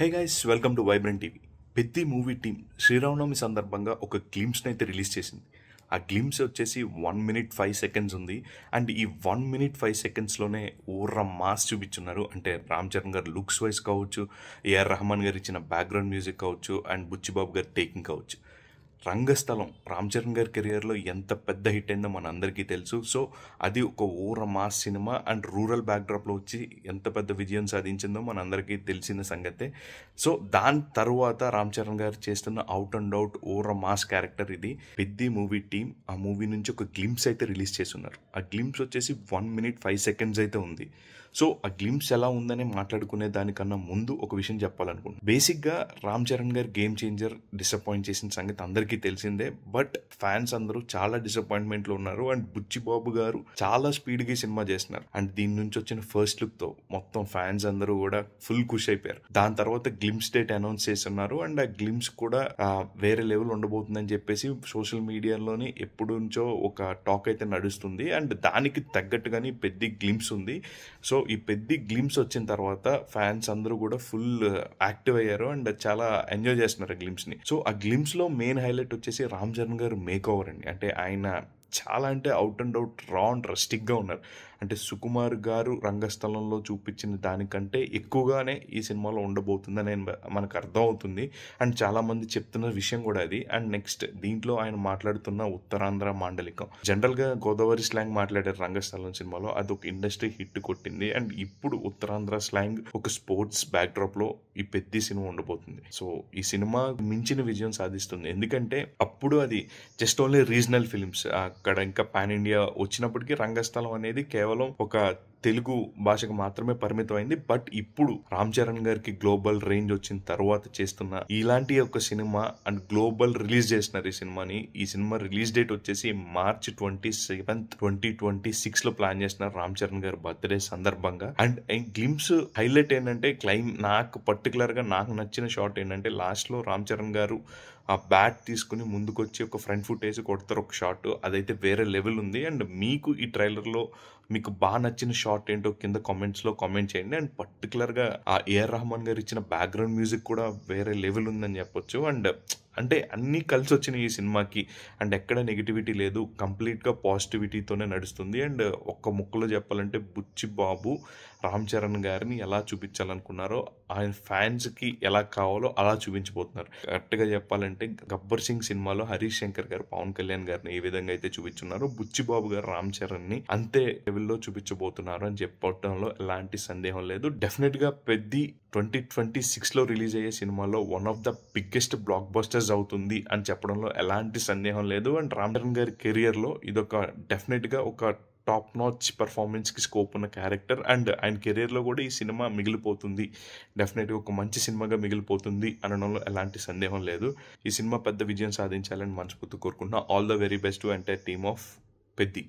Hey guys, welcome to Vibrant TV. Peddi movie team Sri Rama Navami సందర్భంగా ఒక గ్లిమ్స్ని అయితే రిలీజ్ చేసింది. ఆ గ్లిమ్స్ వచ్చేసి 1 minute 5 seconds ఉంది. అండ్ ఈ 1 minute 5 secondsలోనే ఊర్ర మాస్ చూపించున్నారు. అంటే రామ్ చరణ్ గారు లుక్స్ వైజ్ కావచ్చు, ఏఆర్ రెహమాన్ గారు ఇచ్చిన బ్యాక్గ్రౌండ్ మ్యూజిక్ కావచ్చు, అండ్ బుచ్చిబాబు గారి టేకింగ్ కావచ్చు. రంగస్థలం రామ్ చరణ్ గారి కెరియర్లో ఎంత పెద్ద హిట్ అయిందో మన అందరికీ తెలుసు. సో అది ఒక ఊర మాస్ సినిమా అండ్ రూరల్ బ్యాక్డ్రాప్లో వచ్చి ఎంత పెద్ద విజయం సాధించిందో మన అందరికీ తెలిసిన సంగతే. సో దాని తర్వాత రామ్ చరణ్ గారు చేస్తున్న అవుట్ అండ్ అవుట్ ఊర మాస్ క్యారెక్టర్ ఇది. పెద్ది మూవీ టీం ఆ మూవీ నుంచి ఒక గ్లిమ్స్ అయితే రిలీజ్ చేస్తున్నారు. ఆ గ్లిమ్స్ వచ్చేసి 1 minute 5 seconds అయితే ఉంది. సో ఆ గ్లిమ్స్ ఎలా ఉందని మాట్లాడుకునే దానికన్నా ముందు ఒక విషయం చెప్పాలనుకుంటున్నాను. బేసిక్గా రామ్ చరణ్ గారు గేమ్ చేంజర్ డిసప్పాయింట్ చేసిన సంగతి అందరికీ తెలిసిందే. బట్ ఫ్యాన్స్ అందరూ చాలా డిసప్పాయింట్మెంట్లో ఉన్నారు. అండ్ బుచ్చిబాబు గారు చాలా స్పీడ్గా ఈ సినిమా చేస్తున్నారు. అండ్ దీని నుంచి వచ్చిన ఫస్ట్ లుక్తో మొత్తం ఫ్యాన్స్ అందరూ కూడా ఫుల్ ఖుషి అయిపోయారు. దాని తర్వాత గ్లిమ్స్ డేట్ అనౌన్స్ చేస్తున్నారు. అండ్ ఆ గ్లిమ్స్ కూడా వేరే లెవెల్ ఉండబోతుందని చెప్పేసి సోషల్ మీడియాలోని ఎప్పుడు నుంచో ఒక టాక్ అయితే నడుస్తుంది. అండ్ దానికి తగ్గట్టుగానే పెద్ద గ్లిమ్స్ ఉంది. సో ఈ పెద్ద గ్లిమ్స్ వచ్చిన తర్వాత ఫ్యాన్స్ అందరూ కూడా ఫుల్ యాక్టివ్ అయ్యారు అండ్ చాలా ఎంజాయ్ చేస్తున్నారు ఆ గ్లిమ్స్ని. సో ఆ గ్లిమ్స్లో మెయిన్ హైలైట్ వచ్చేసి రామ్ చరణ్ గారు మేక్ ఓవర్ అండి. అంటే ఆయన చాలా అంటే అవుట్ అండ్ అవుట్ రా అండ్ రస్టిక్గా ఉన్నారు. అంటే సుకుమార్ గారు రంగస్థలంలో చూపించిన దానికంటే ఎక్కువగానే ఈ సినిమాలో ఉండబోతుందని మనకు అర్థం అవుతుంది. అండ్ చాలామంది చెప్తున్న విషయం కూడా అది. అండ్ నెక్స్ట్ దీంట్లో ఆయన మాట్లాడుతున్న ఉత్తరాంధ్ర మాండలికం, జనరల్గా గోదావరి స్లాంగ్ మాట్లాడారు రంగస్థలం సినిమాలో, అది ఒక ఇండస్ట్రీ హిట్ కొట్టింది. అండ్ ఇప్పుడు ఉత్తరాంధ్ర స్లాంగ్ ఒక స్పోర్ట్స్ బ్యాక్డ్రాప్లో ఈ పెద్ద సినిమా ఉండబోతుంది. సో ఈ సినిమా మించిన విజయం సాధిస్తుంది. ఎందుకంటే అప్పుడు అది జస్ట్ ఓన్లీ రీజనల్ ఫిలిమ్స్, అక్కడ ఇంకా పాన్ ఇండియా వచ్చినప్పటికీ రంగస్థలం అనేది కేవలం ఒక తెలుగు భాషకు మాత్రమే పరిమితం అయింది. బట్ ఇప్పుడు రామ్ చరణ్ గారికి గ్లోబల్ రేంజ్ వచ్చిన తర్వాత చేస్తున్న ఇలాంటి ఒక సినిమా అండ్ గ్లోబల్ రిలీజ్ చేస్తున్నారు ఈ సినిమాని. ఈ సినిమా రిలీజ్ డేట్ వచ్చేసి March 27th 2026 ప్లాన్ చేస్తున్నారు రామ్ చరణ్ గారి బర్త్డే సందర్భంగా. అండ్ గ్లిమ్స్ హైలైట్ ఏంటంటే నాకు పర్టికులర్గా నాకు నచ్చిన షాట్ ఏంటంటే లాస్ట్లో రామ్ చరణ్ గారు ఆ బ్యాట్ తీసుకుని ముందుకొచ్చి ఒక ఫ్రంట్ ఫుట్ వేసి కొడతారు ఒక షాట్, అదైతే వేరే లెవెల్ ఉంది. అండ్ మీకు ఈ ట్రైలర్లో మీకు బాగా నచ్చిన షాట్ ఏంటో కింద కామెంట్స్లో కామెంట్ చేయండి. అండ్ పర్టికులర్గా ఆ ఏఆర్ రెహమాన్ గారు ఇచ్చిన బ్యాక్గ్రౌండ్ మ్యూజిక్ కూడా వేరే లెవెల్ ఉందని చెప్పొచ్చు. అండ్ అంటే అన్నీ కలిసి వచ్చినాయి ఈ సినిమాకి. అండ్ ఎక్కడ నెగిటివిటీ లేదు, కంప్లీట్గా పాజిటివిటీతోనే నడుస్తుంది. అండ్ ఒక్క ముక్కలో చెప్పాలంటే బుచ్చిబాబు రామ్ చరణ్ గారిని ఎలా చూపించాలనుకున్నారో ఆయన ఫ్యాన్స్కి ఎలా కావాలో అలా చూపించబోతున్నారు. కరెక్ట్గా చెప్పాలంటే గబ్బర్ సింగ్ సినిమాలో హరీష్ శంకర్ గారు పవన్ కళ్యాణ్ గారిని ఏ విధంగా అయితే చూపించున్నారో బుచ్చిబాబు గారు రామ్ చరణ్ని అంతే లెవెల్లో చూపించబోతున్నారు అని చెప్పడంలో ఎలాంటి సందేహం లేదు. డెఫినెట్గా పెద్ద 2026 రిలీజ్ అయ్యే సినిమాలో one of the biggest black busters అవుతుంది అని చెప్పడంలో ఎలాంటి సందేహం లేదు. అండ్ రామ్ చరణ్ గారి కెరియర్లో ఇదొక డెఫినెట్గా ఒక టాప్ నాచ్ పర్ఫార్మెన్స్కి స్కోప్ ఉన్న క్యారెక్టర్. అండ్ ఆయన కెరియర్లో కూడా ఈ సినిమా మిగిలిపోతుంది, డెఫినెట్గా ఒక మంచి సినిమాగా మిగిలిపోతుంది అనడంలో ఎలాంటి సందేహం లేదు. ఈ సినిమా పెద్ద విజయం సాధించాలని మనస్ఫూర్తి కోరుకుంటున్నా. All the very best to entire team of Peddi.